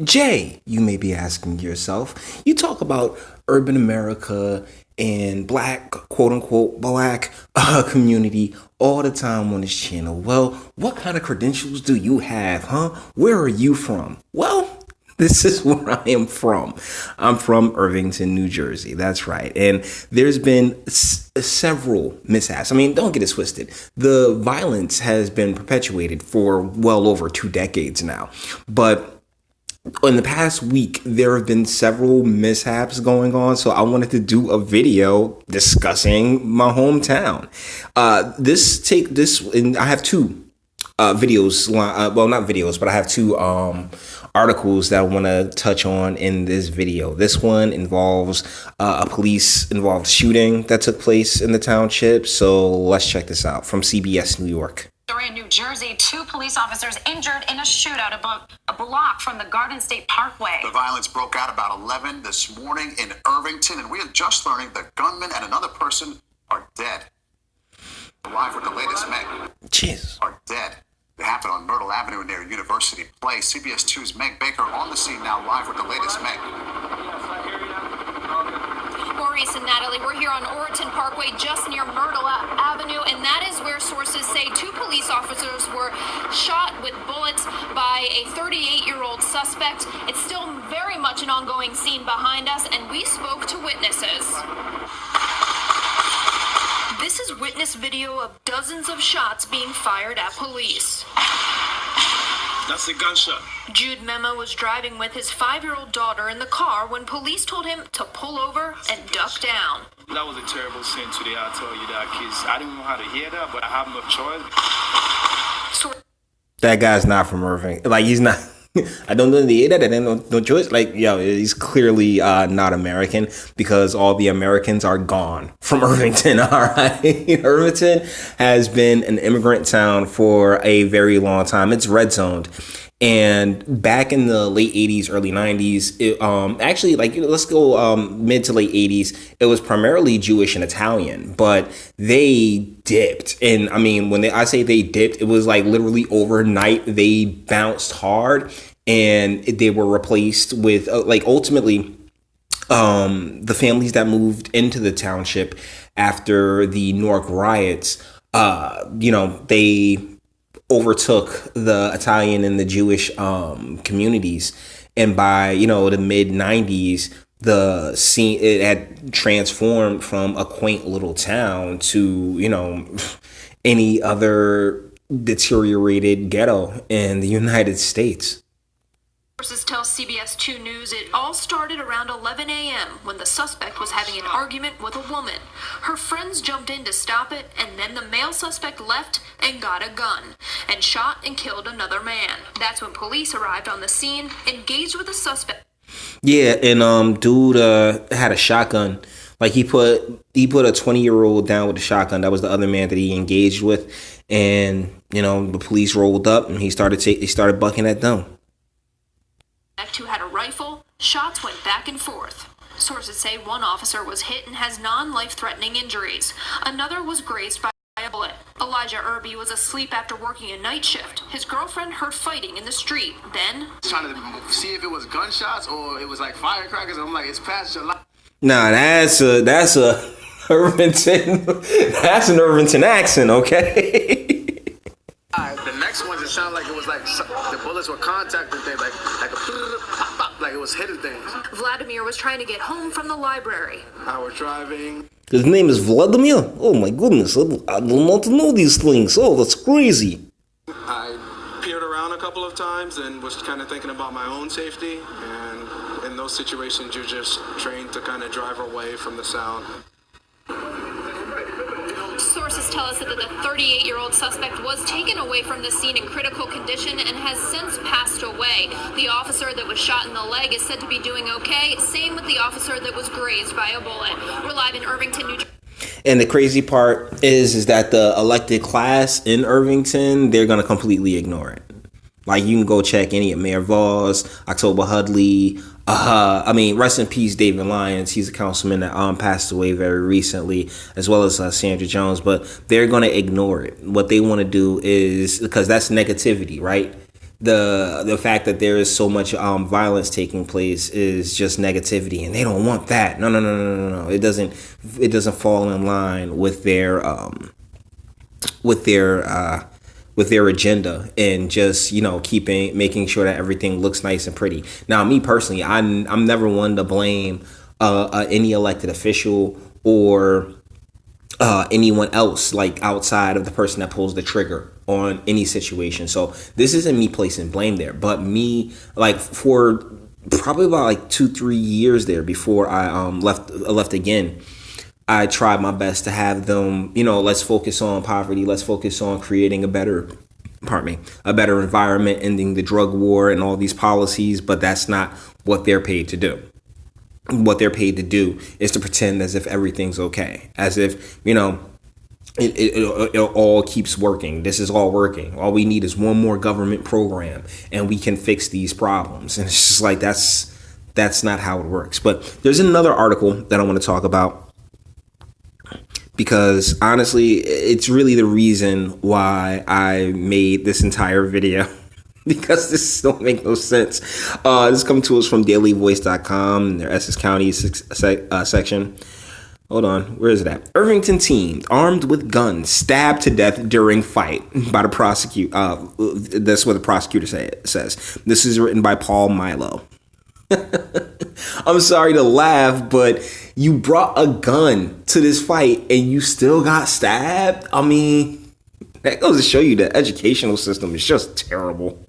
Jay, you may be asking yourself, you talk about urban America and black, quote unquote, black community all the time on this channel. Well, what kind of credentials do you have, huh? Where are you from? Well, this is where I am from. I'm from Irvington, New Jersey. That's right. And there's been several mishaps. I mean, don't get it twisted. The violence has been perpetuated for well over 2 decades now. But in the past week, there have been several mishaps going on, so I wanted to do a video discussing my hometown. And I have two videos. Well, not videos, but I have two articles that I want to touch on in this video. This one involves a police involved shooting that took place in the township. So let's check this out from CBS New York. In New Jersey, 2 police officers injured in a shootout about a block from the Garden State Parkway. The violence broke out about 11 this morning in Irvington, and we are just learning the gunman and another person are dead. Live with the latest, Meg. Jesus. Are dead. It happened on Myrtle Avenue near University Place. CBS 2's Meg Baker on the scene now, live with the latest, Meg. Maurice and Natalie, we're here on Orton Parkway, just near Myrtle Avenue, and that is where sources say 2 police officers were shot with bullets by a 38-year-old suspect. It's still very much an ongoing scene behind us, and we spoke to witnesses. This is witness video of dozens of shots being fired at police. That's a gunshot. Jude Mema was driving with his 5-year-old daughter in the car when police told him to pull over and duck down. That was a terrible scene today, I'll tell you that, because I didn't know how to hear that, but I have no choice. That guy's not from Irving. Like, he's not. I don't know the that and no choice. Like, yo, he's clearly not American because all the Americans are gone from Irvington. All right, Irvington has been an immigrant town for a very long time. It's red zoned. And back in the late 80s, early 90s, actually, like, let's go mid to late 80s, it was primarily Jewish and Italian, but they dipped. And I mean, I say they dipped, it was like literally overnight, they bounced hard and they were replaced with ultimately the families that moved into the township after the Newark riots, they overtook the Italian and the Jewish communities, and by the mid 90s, the scene, it had transformed from a quaint little town to any other deteriorated ghetto in the United States. Sources tell CBS 2 News it all started around 11 a.m. when the suspect was having an argument with a woman. Her friends jumped in to stop it, and then the male suspect left and got a gun and shot and killed another man. That's when police arrived on the scene, engaged with the suspect. Yeah, and dude had a shotgun. Like, he put a 20-year-old down with a shotgun. That was the other man that he engaged with, and the police rolled up and he started bucking at them. Who had a rifle. Shots went back and forth. Sources say one officer was hit and has non-life-threatening injuries. Another was grazed by a bullet. Elijah Irby was asleep after working a night shift. His girlfriend heard fighting in the street. Then, trying to see if it was gunshots or it was like firecrackers. I'm like, it's past July. Nah, that's a Irvington. That's an Irvington accent, okay? The next ones, it sounded like it was like the bullets were contacting things, like it was hitting things. Vladimir was trying to get home from the library. I was driving. His name is Vladimir? Oh my goodness, I don't want to know these things. Oh, that's crazy. I peered around a couple of times and was kind of thinking about my own safety. And in those situations, you're just trained to kind of drive away from the sound. Sources tell us that the 38-year-old suspect was taken away from the scene in critical condition and has since passed away. The officer that was shot in the leg is said to be doing okay. Same with the officer that was grazed by a bullet. We're live in Irvington, New Jersey. And the crazy part is that the elected class in Irvington, they're going to completely ignore it. Like, you can go check any of Mayor Voss, October Hudley. Rest in peace, David Lyons. He's a councilman that passed away very recently, as well as Sandra Jones. But they're going to ignore it. What they want to do is, because that's negativity, right? the fact that there is so much violence taking place is just negativity, and they don't want that. No. It doesn't fall in line with their agenda, and just making sure that everything looks nice and pretty. Now, me personally, I'm never one to blame any elected official or anyone else, like outside of the person that pulls the trigger on any situation. So this isn't me placing blame there, but me, like, for probably about like 2-3 years there before I left again, I tried my best to have them, let's focus on poverty, let's focus on creating a better environment, ending the drug war and all these policies. But that's not what they're paid to do. What they're paid to do is to pretend as if everything's okay, as if it all keeps working. This is all working. All we need is one more government program and we can fix these problems. And it's just like, that's not how it works. But there's another article that I want to talk about, because honestly, it's really the reason why I made this entire video. Because this don't make no sense. This comes to us from dailyvoice.com, their Essex County section. Hold on, where is it at? Irvington teen armed with guns stabbed to death during fight by the prosecutor. That's what the prosecutor says. This is written by Paul Milo. I'm sorry to laugh, but you brought a gun to this fight and you still got stabbed? I mean, that goes to show you the educational system is just terrible.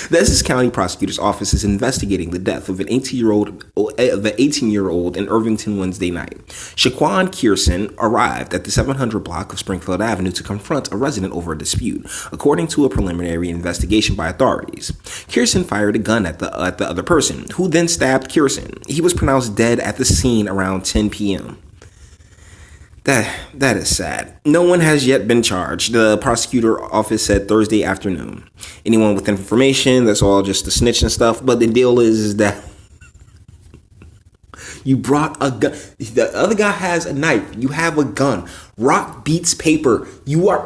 The Essex County Prosecutor's Office is investigating the death of an 18-year-old in Irvington Wednesday night. Shaquan Kierson arrived at the 700 block of Springfield Avenue to confront a resident over a dispute, according to a preliminary investigation by authorities. Kierson fired a gun at the other person, who then stabbed Kierson. He was pronounced dead at the scene around 10 p.m. That is sad. No one has yet been charged, the prosecutor office said Thursday afternoon. Anyone with information, that's all just a snitch and stuff. But the deal is that you brought a gun. The other guy has a knife. You have a gun. Rock beats paper. You are...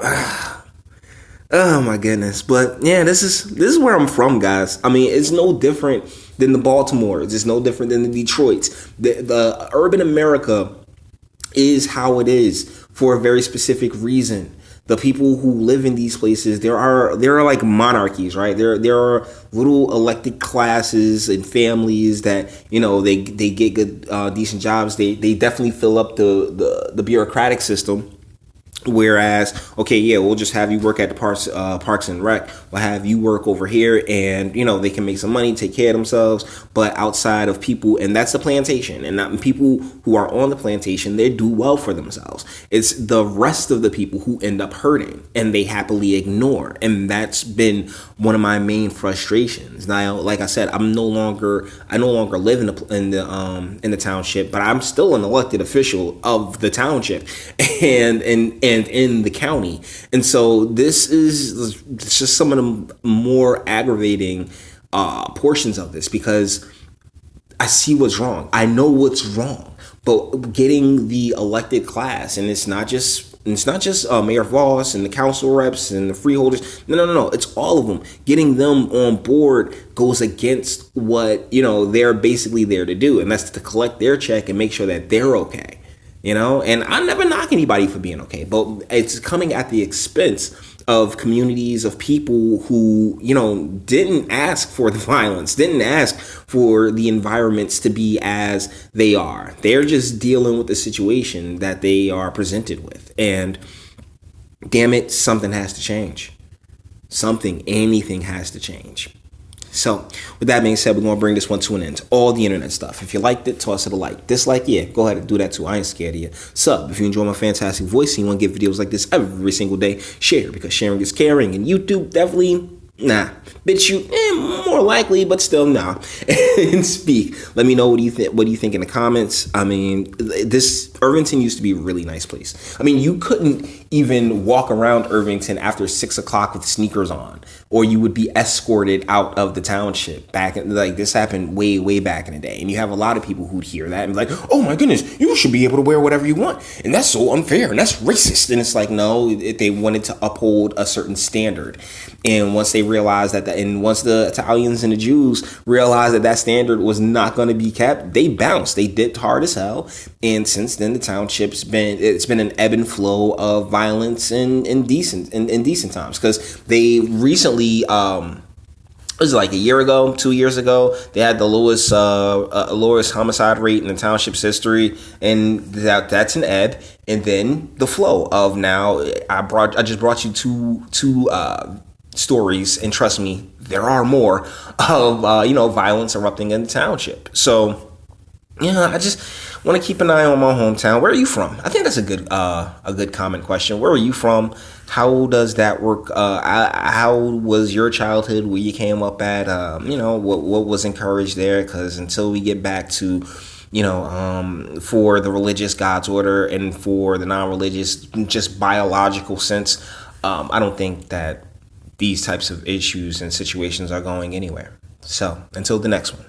Oh my goodness. But yeah, this is where I'm from, guys. I mean, it's no different than the Baltimores. It's no different than the Detroits. The urban America is how it is for a very specific reason. The people who live in these places, there are like monarchies, right? There are little elected classes and families that, they get good, decent jobs. They definitely fill up the bureaucratic system. Whereas, okay, yeah, we'll just have you work at the Parks and Rec. We'll have you work over here, and they can make some money, take care of themselves. But outside of people, and that's the plantation, and not people who are on the plantation, they do well for themselves. It's the rest of the people who end up hurting, and they happily ignore. And that's been one of my main frustrations. Now, like I said, I no longer live in the township, but I'm still an elected official of the township, and in the county. And so this is just some of the more aggravating portions of this, because I see what's wrong. I know what's wrong. But getting the elected class, and it's not just Mayor Voss and the council reps and the freeholders. No. It's all of them. Getting them on board goes against what, they're basically there to do. And that's to collect their check and make sure that they're okay. And I never knock anybody for being okay, but it's coming at the expense of communities, of people who, didn't ask for the violence, didn't ask for the environments to be as they are. They're just dealing with the situation that they are presented with. And damn it, something has to change. Anything has to change. So, with that being said, we're going to bring this one to an end. All the internet stuff. If you liked it, toss it a like. Dislike, yeah, go ahead and do that too. I ain't scared of you. Sub, if you enjoy my fantastic voice and you want to get videos like this every single day, share, because sharing is caring. And YouTube, definitely, nah. BitChute, more likely, but still, nah. and speak. Let me know what you think. What do you think in the comments? I mean, this Irvington used to be a really nice place. I mean, you couldn't even walk around Irvington after 6 o'clock with sneakers on, or you would be escorted out of the township. Back in, like, this happened way back in the day, and you have a lot of people who'd hear that and be like, "Oh my goodness, you should be able to wear whatever you want, and that's so unfair and that's racist." And it's like, no, they wanted to uphold a certain standard, and once they realized that, and once the Italians and the Jews realized that that standard was not going to be kept, they bounced. They dipped hard as hell, and since then the township's been an ebb and flow of violence in decent times, because they recently it was like a year ago, 2 years ago, they had the lowest homicide rate in the township's history, and that's an ebb. And then the flow of now, I just brought you two stories, and trust me, there are more of violence erupting in the township. So yeah, I just want to keep an eye on my hometown. Where are you from? I think that's a good comment question. Where are you from? How does that work? How was your childhood? Where you came up at? What was encouraged there? Because until we get back to, for the religious God's order and for the non-religious, just biological sense, I don't think that these types of issues and situations are going anywhere. So until the next one.